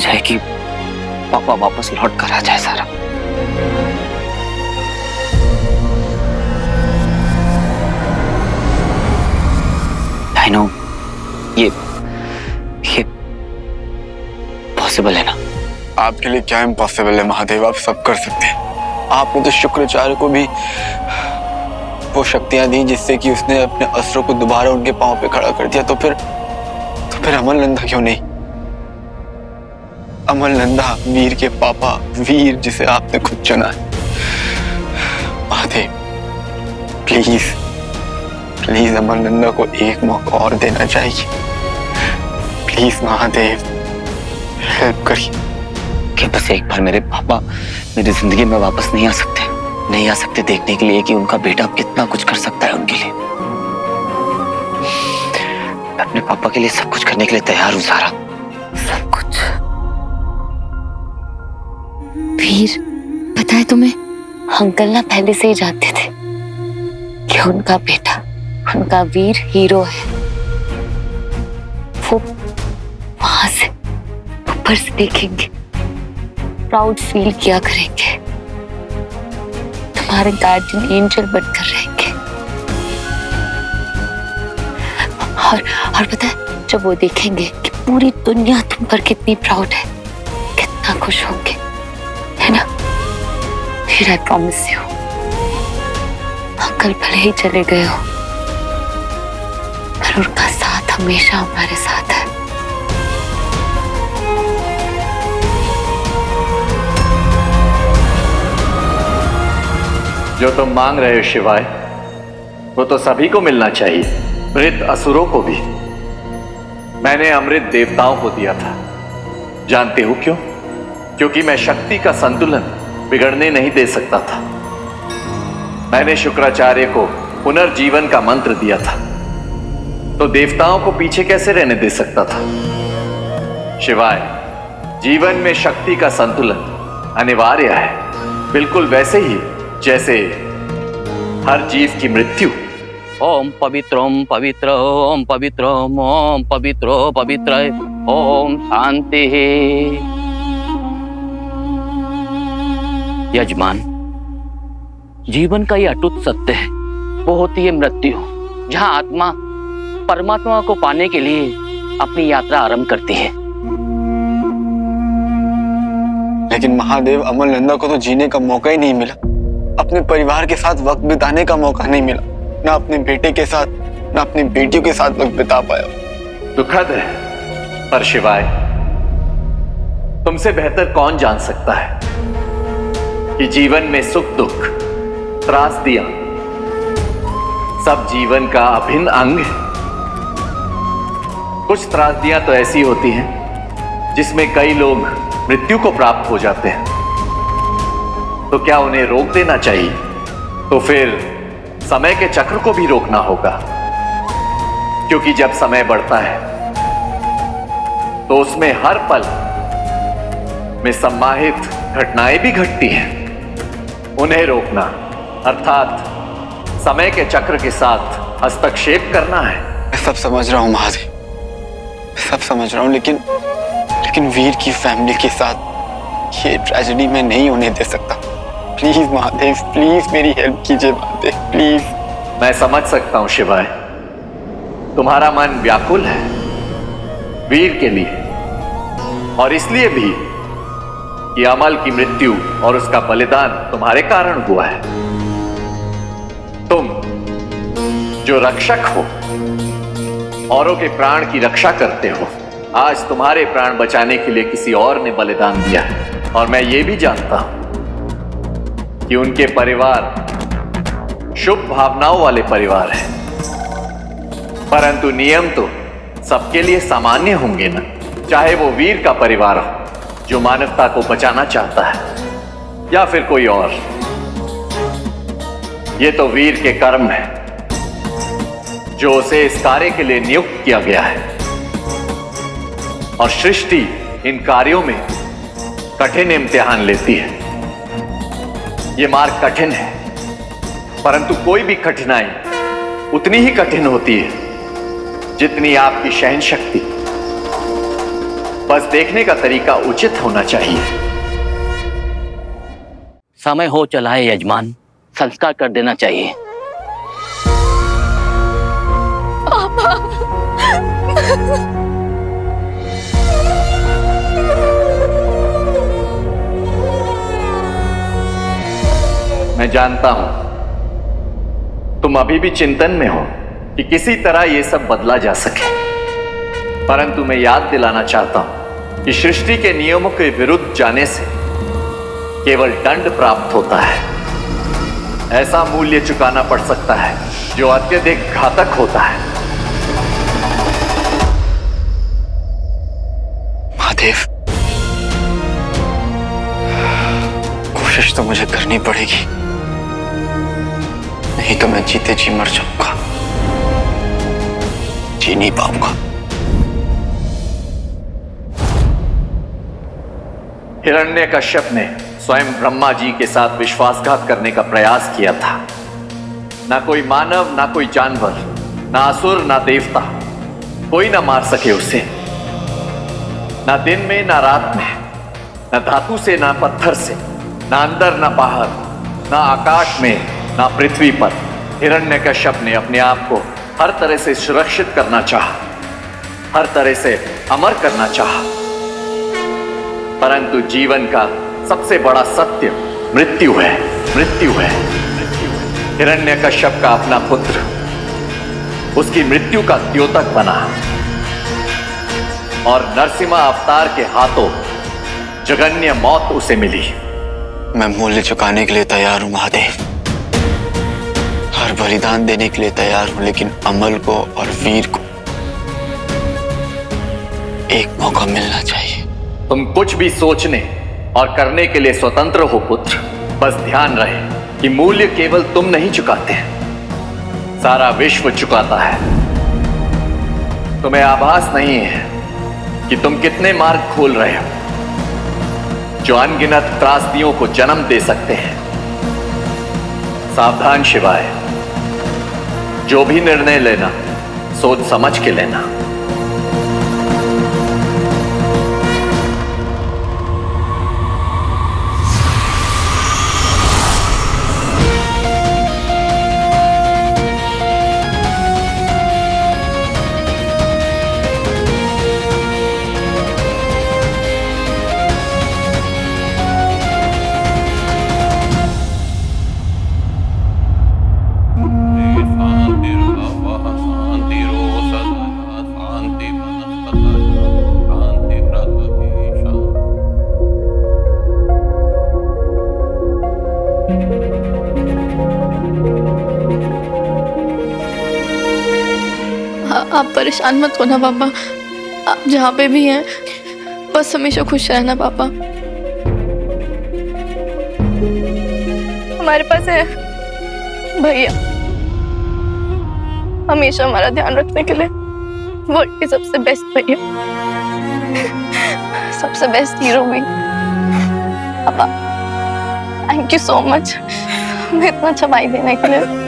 जाए कि पापा वापस लौट कर आ जाए सारा। आई नो ये पॉसिबल है ना। आपके लिए क्या इम्पॉसिबल है महादेव, आप सब कर सकते हैं। आपने तो शुक्राचार्य को भी वो शक्तियां दी जिससे कि उसने अपने अस्त्रों को दोबारा उनके पांव पे खड़ा कर दिया। तो फिर अमलनंदा क्यों नहीं? अमलनंदा, वीर के पापा, वीर जिसे आपने खुद चुना है। महादेव प्लीज प्लीज अमलनंदा को एक मौका और देना चाहिए। प्लीज महादेव हेल्प करिए। कि बस एक बार मेरे पापा मेरी जिंदगी में वापस नहीं आ सकते देखने के लिए कि उनका बेटा कितना कुछ कर सकता है उनके लिए। मैं अपने पापा के लिए सब कुछ करने के लिए तैयार हूं सारा, सब कुछ। वीर, पता है तुम्हें, अंकल ना पहले से ही जानते थे कि उनका बेटा, उनका वीर हीरो है। वो वहां से ऊपर से देखेंगे, प्राउड फील किया करेंगे, तुम्हारे गार्डियन एंजल बनकर रहेंगे। और पता है, जब वो देखेंगे कि पूरी दुनिया तुम पर कितनी प्राउड है, कितना खुश होंगे, है ना? फिर आई प्रॉमिस यू, अंकल भले ही चले गए हो पर उनका साथ हमेशा हमारे साथ है। जो तुम मांग रहे हो शिवाय, वो तो सभी को मिलना चाहिए, मृत असुरों को भी। मैंने अमृत देवताओं को दिया था। जानते हो क्यों? क्योंकि मैं शक्ति का संतुलन बिगड़ने नहीं दे सकता था। मैंने शुक्राचार्य को पुनर्जीवन का मंत्र दिया था, तो देवताओं को पीछे कैसे रहने दे सकता था? शिवाय, जीवन में शक्ति का संतुलन अनिवार्य है, बिल्कुल वैसे ही जैसे हर जीव की मृत्यु। ओम पवित्रम पवित्र, ओम पवित्रम, ओम पवित्रो पवित्र, ओम शांति। यजमान, जीवन का ये अटूट सत्य है, वो होती है मृत्यु, जहां आत्मा परमात्मा को पाने के लिए अपनी यात्रा आरंभ करती है। लेकिन महादेव, अमलनंदा को तो जीने का मौका ही नहीं मिला, अपने परिवार के साथ वक्त बिताने का मौका नहीं मिला, ना अपने बेटे के साथ ना अपनी बेटियों के साथ वक्त बिता पाया। दुखद है, पर शिवाय, तुमसे बेहतर कौन जान सकता है कि जीवन में सुख दुख, त्रासदियां सब जीवन का अभिन्न अंग है। कुछ त्रासदियां तो ऐसी होती हैं जिसमें कई लोग मृत्यु को प्राप्त हो जाते हैं, तो क्या उन्हें रोक देना चाहिए? तो फिर समय के चक्र को भी रोकना होगा, क्योंकि जब समय बढ़ता है तो उसमें हर पल में सम्माहित घटनाएं भी घटती हैं। उन्हें रोकना अर्थात समय के चक्र के साथ हस्तक्षेप करना है। मैं सब समझ रहा हूं महादेव, सब समझ रहा हूं, लेकिन वीर की फैमिली के साथ ये ट्रेजेडी में नहीं होने दे सकता। प्लीज महादेव, प्लीज मेरी हेल्प कीजिए महादेव, प्लीज। मैं समझ सकता हूं शिवाय, तुम्हारा मन व्याकुल है वीर के लिए, और इसलिए भी कि अमल की मृत्यु और उसका बलिदान तुम्हारे कारण हुआ है। तुम जो रक्षक हो, औरों के प्राण की रक्षा करते हो, आज तुम्हारे प्राण बचाने के लिए किसी और ने बलिदान दिया है। और मैं ये भी जानता हूं कि उनके परिवार शुभ भावनाओं वाले परिवार हैं, परंतु नियम तो सबके लिए सामान्य होंगे ना, चाहे वो वीर का परिवार हो जो मानवता को बचाना चाहता है, या फिर कोई और। ये तो वीर के कर्म है जो उसे इस कार्य के लिए नियुक्त किया गया है, और सृष्टि इन कार्यों में कठिन इम्तिहान लेती है। ये मार्ग कठिन है, परंतु कोई भी कठिनाई उतनी ही कठिन होती है जितनी आपकी सहन शक्ति। बस देखने का तरीका उचित होना चाहिए। समय हो चला है यजमान, संस्कार कर देना चाहिए। मैं जानता हूं तुम अभी भी चिंतन में हो कि किसी तरह यह सब बदला जा सके, परंतु मैं याद दिलाना चाहता हूं कि सृष्टि के नियमों के विरुद्ध जाने से केवल दंड प्राप्त होता है। ऐसा मूल्य चुकाना पड़ सकता है जो अत्यधिक घातक होता है। महादेव, कोशिश तो मुझे करनी पड़ेगी, नहीं तो मैं जीते जी मर जाऊंगा, जी नहीं पाऊंगा। हिरण्यकश्यप ने स्वयं ब्रह्मा जी के साथ विश्वासघात करने का प्रयास किया था। ना कोई मानव, ना कोई जानवर, ना असुर, ना देवता, कोई ना मार सके उसे। ना दिन में, ना रात में, ना धातु से, ना पत्थर से, ना अंदर, ना बाहर, ना आकाश में, ना पृथ्वी पर। हिरण्यकश्यप ने अपने आप को हर तरह से सुरक्षित करना चाहा, हर तरह से अमर करना चाहा, परंतु जीवन का सबसे बड़ा सत्य मृत्यु है, मृत्यु है। हिरण्यकश्यप का अपना पुत्र उसकी मृत्यु का द्योतक बना और नरसिम्हा अवतार के हाथों जघन्य मौत उसे मिली। मैं मूल्य चुकाने के लिए तैयार हूं महादेव, हर बलिदान देने के लिए तैयार हूं, लेकिन अमल को और वीर को एक मौका मिलना चाहिए। तुम कुछ भी सोचने और करने के लिए स्वतंत्र हो पुत्र। बस ध्यान रहे कि मूल्य केवल तुम नहीं चुकाते, सारा विश्व चुकाता है। तुम्हें आभास नहीं है कि तुम कितने मार्ग खोल रहे हो जो अनगिनत त्रासदियों को जन्म दे सकते हैं। सावधान शिवाय, जो भी निर्णय लेना सोच समझ के लेना। आप परेशान मत होना पापा, आप जहाँ पे भी हैं बस हमेशा खुश रहना पापा। हमारे पास है भैया, हमेशा हमारा ध्यान रखने के लिए। वर्ल्ड के सबसे बेस्ट भैया, सबसे बेस्ट हीरो भी। पापा थैंक यू सो मच हमें इतना अच्छा भाई देने के लिए।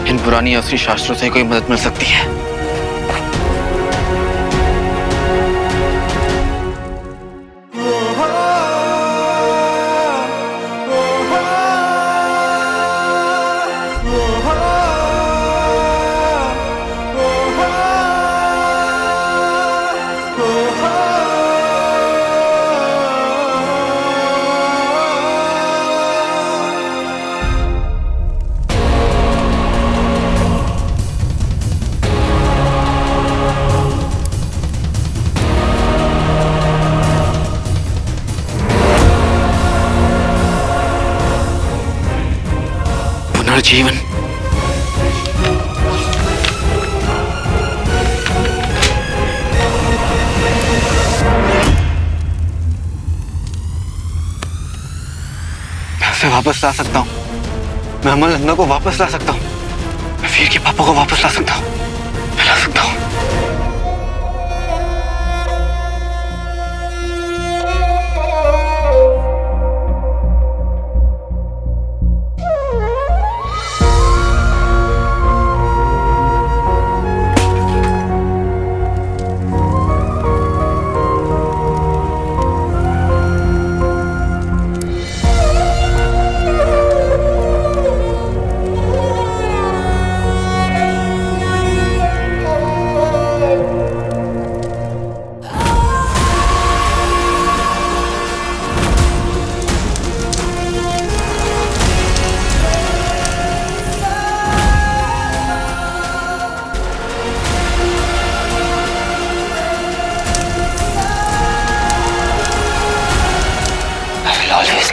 इन पुरानी असली शास्त्रों से कोई मदद मिल सकती है? पुनर्जीवन। मैं उसे वापस ला सकता हूं, मैं अमल नंदा को वापस ला सकता हूं, मैं वीर के पापा को वापस ला सकता हूँ, मैं ला सकता हूँ।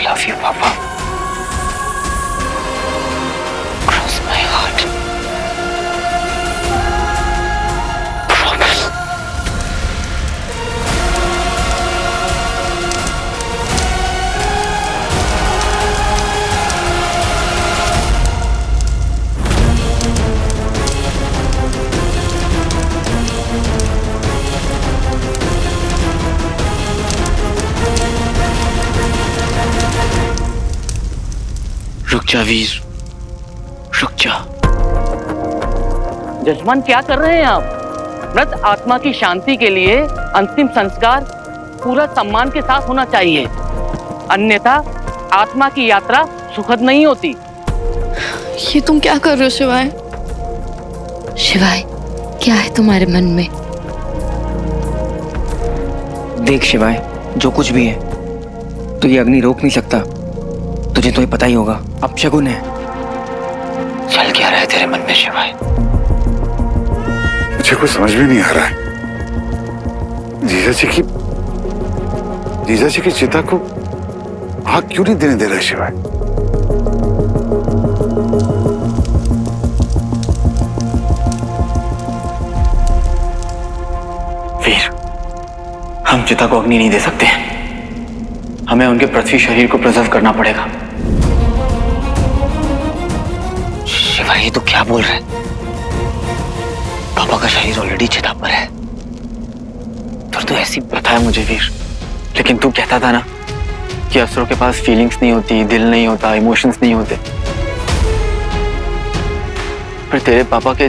Love you, Papa. Cross my heart. Promise. रुक जा वीर, रुक जा। जजमान क्या कर रहे हैं आप? मृत आत्मा की शांति के लिए अंतिम संस्कार पूरा सम्मान के साथ होना चाहिए, अन्यथा आत्मा की यात्रा सुखद नहीं होती। ये तुम क्या कर रहे हो शिवाय? शिवाय, क्या है तुम्हारे मन में? देख शिवाय, जो कुछ भी है तो ये अग्नि रोक नहीं सकता, तुझे तो ये पता ही होगा। अब शगुन है। चल क्या रहा है तेरे मन में शिवाय? मुझे कुछ समझ में नहीं आ रहा है। जीजा जी की चिता को आग क्यों नहीं देने दे रहा शिवाय? वीर, हम चिता को अग्नि नहीं दे सकते, हमें उनके पृथ्वी शरीर को प्रिजर्व करना पड़ेगा। शिवाय, ये तो क्या बोल रहा है? पापा का शरीर ऑलरेडी चिता पर है। तो ऐसी पता है मुझे वीर, लेकिन तू कहता था ना कि असुरों के पास फीलिंग्स नहीं होती, दिल नहीं होता, इमोशंस नहीं होते। पर तेरे पापा के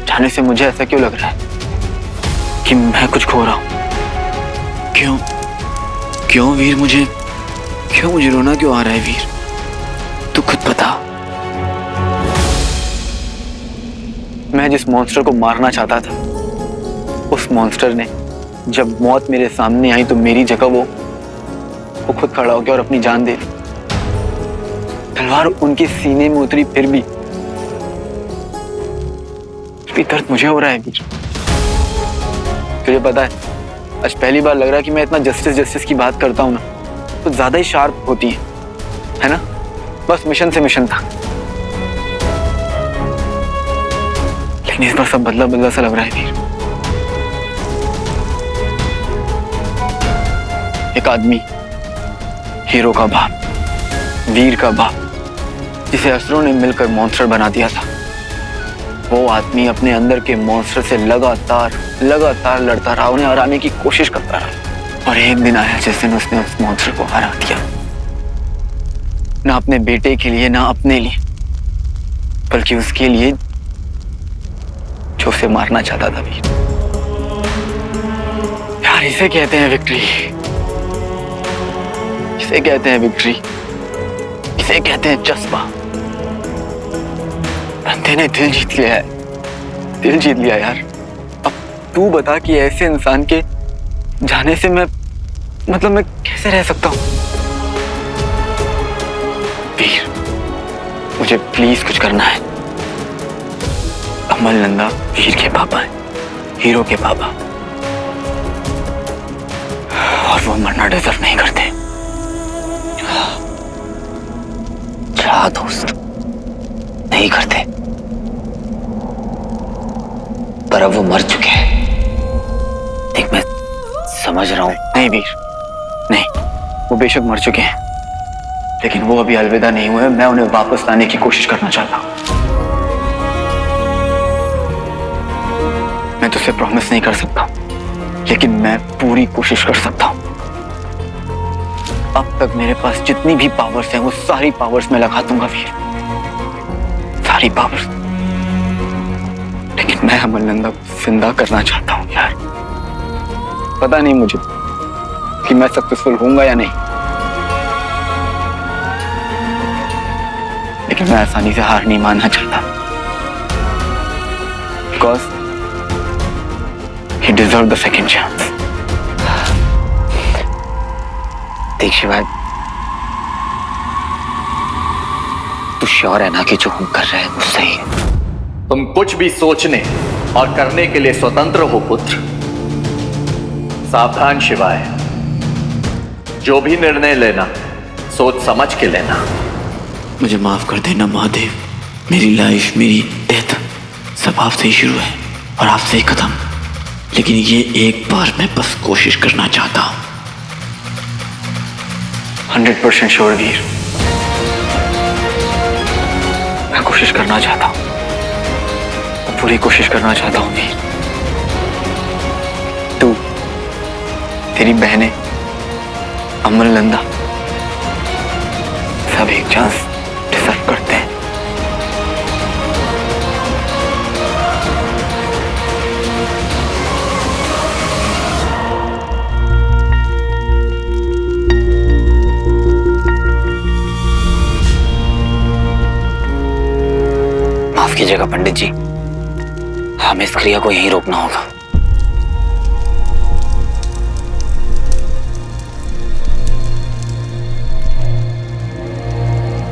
जाने से मुझे ऐसा क्यों लग रहा है कि मैं कुछ खो रहा हूं? क्यों क्यों वीर, मुझे रोना क्यों आ रहा है वीर? तू खुद बता। मैं जिस मॉन्स्टर को मारना चाहता था, उस मॉन्स्टर ने जब मौत मेरे सामने आई तो मेरी जगह वो खुद खड़ा हो गया और अपनी जान दे दी। तलवार उनके सीने में उतरी, फिर भी दर्द मुझे हो रहा है वीर। तुझे पता है, आज पहली बार लग रहा है कि मैं इतना जस्टिस की बात करता हूं ना तो ज्यादा ही शार्प होती है ना? बस मिशन से मिशन था, लेकिन इस बार सब बदला सा लग रहा है वीर। एक आदमी, हीरो का बाप, वीर का बाप, जिसे असुरों ने मिलकर मॉन्स्टर बना दिया था, वो आदमी अपने अंदर के मॉन्स्टर से लगातार लड़ता रहा, उन्हें हराने की कोशिश करता रहा। और एक दिन आया जिस दिन उसने उस मॉन्स्टर को हरा दिया। ना अपने बेटे के लिए, ना अपने लिए, बल्कि उसके लिए जो उसे मारना चाहता था वीर। यार, इसे कहते हैं विक्ट्री, इसे कहते हैं विक्ट्री, इसे कहते हैं जज्बा। बंदे ने दिल जीत लिया है, दिल जीत लिया यार। अब तू बता कि ऐसे इंसान के जाने से मैं कैसे रह सकता हूं? वीर, मुझे प्लीज कुछ करना है। अमल नंदा वीर के पापा है, हीरो के पापा, और वो मरना डिजर्व नहीं करते। जा दोस्त, नहीं करते, पर अब वो मर चुके हैं। देख, मैं समझ रहा हूं। नहीं वीर, नहीं, वो बेशक मर चुके हैं, लेकिन वो अभी अलविदा नहीं हुए। मैं उन्हें वापस लाने की कोशिश करना चाहता हूं। तुझसे प्रॉमिस नहीं कर सकता, लेकिन मैं पूरी कोशिश कर सकता हूँ। अब तक मेरे पास जितनी भी पावर्स हैं वो सारी पावर्स मैं लगा दूंगा वीर, सारी पावर्स। लेकिन मैं अमरनंदा को जिंदा करना चाहता हूँ यार। पता नहीं मुझे कि मैं सक्सेसफुल होऊंगा या नहीं, लेकिन मैं आसानी से हार नहीं मानना चाहता। Because he deserved the second chance. देख शिवाय, तू श्योर है ना कि जो हम कर रहे हैं वो सही है? तुम कुछ भी सोचने और करने के लिए स्वतंत्र हो पुत्र। सावधान शिवाय, जो भी निर्णय लेना सोच समझ के लेना। मुझे माफ कर देना महादेव, मेरी लाइफ, मेरी डेथ सब आपसे ही शुरू है और आपसे ही खत्म। लेकिन ये एक बार मैं बस कोशिश करना चाहता हूं। 100% श्योर वीर, मैं कोशिश करना चाहता हूं, पूरी कोशिश करना चाहता हूं वीर। तू, तेरी बहनें, अमरनंदा, सब एक चांस डिजर्व करते हैं। माफ कीजिएगा पंडित जी, हमें इस क्रिया को यहीं रोकना होगा।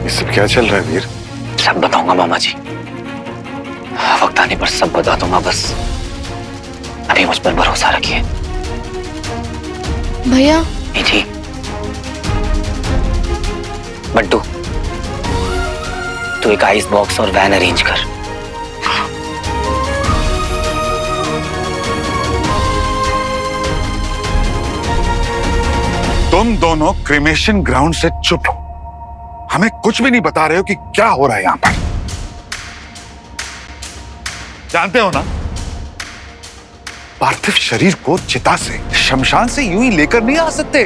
ये सब क्या चल रहा है वीर? सब बताऊंगा मामा जी, वक्त आने पर सब बता दूंगा, बस अभी मुझ पर भरोसा रखिए। भैया मीठी, बड्डू, तू एक आइस बॉक्स और वैन अरेंज कर। तुम दोनों क्रिमेशन ग्राउंड से चुप हो, हमें कुछ भी नहीं बता रहे हो कि क्या हो रहा है यहां पर। जानते हो ना, पार्थिव शरीर को चिता से, शमशान से यूं ही लेकर नहीं आ सकते।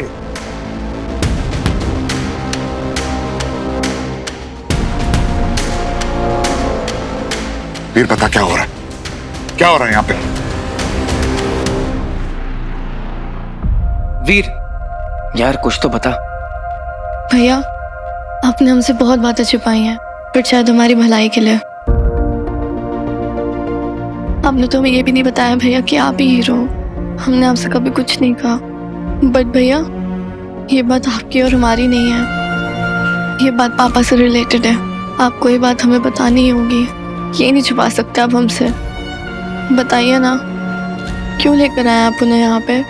वीर बता क्या हो रहा है, क्या हो रहा है यहां पे? वीर यार कुछ तो बता। भैया, आपने हमसे बहुत बातें छुपाई हैं, पर शायद हमारी भलाई के लिए। आपने तो हमें ये भी नहीं बताया भैया कि आप ही हीरो हो। हमने आपसे कभी कुछ नहीं कहा। बट भैया, ये बात आपकी और हमारी नहीं है, ये बात पापा से रिलेटेड है। आपको ये बात हमें बतानी ही होगी, ये नहीं छुपा सकते आप हमसे। बताइए ना, क्यों लेकर आए आप उन्हें यहाँ पे?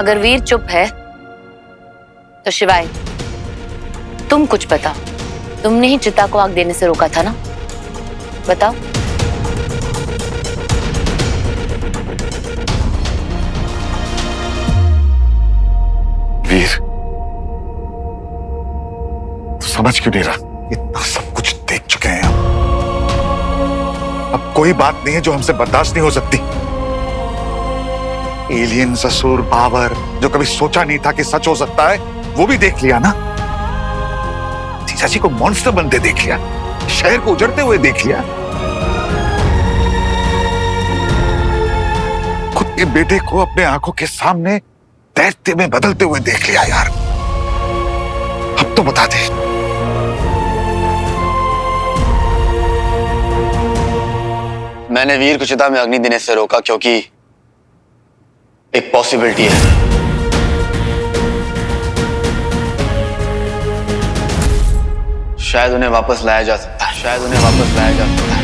अगर वीर चुप है तो शिवाय तुम कुछ बताओ। तुमने ही चिता को आग देने से रोका था ना, बताओ। वीर तू समझ क्यों नहीं रहा? इतना सब कुछ देख चुके हैं हम। अब कोई बात नहीं है जो हमसे बर्दाश्त नहीं हो सकती। एलियन, ससुर, पावर, जो कभी सोचा नहीं था कि सच हो सकता है, वो भी देख लिया ना। जीजा जी को मॉन्स्टर बनते देख लिया, शहर को उजड़ते हुए देख लिया, खुद के बेटे को अपने आंखों के सामने दैत्य में बदलते हुए देख लिया यार। अब तो बता दे, मैंने वीर को चिता में अग्नि देने से रोका क्योंकि एक पॉसिबिलिटी है। शायद उन्हें वापस लाया जा सकता है, शायद उन्हें वापस लाया जा सकता है।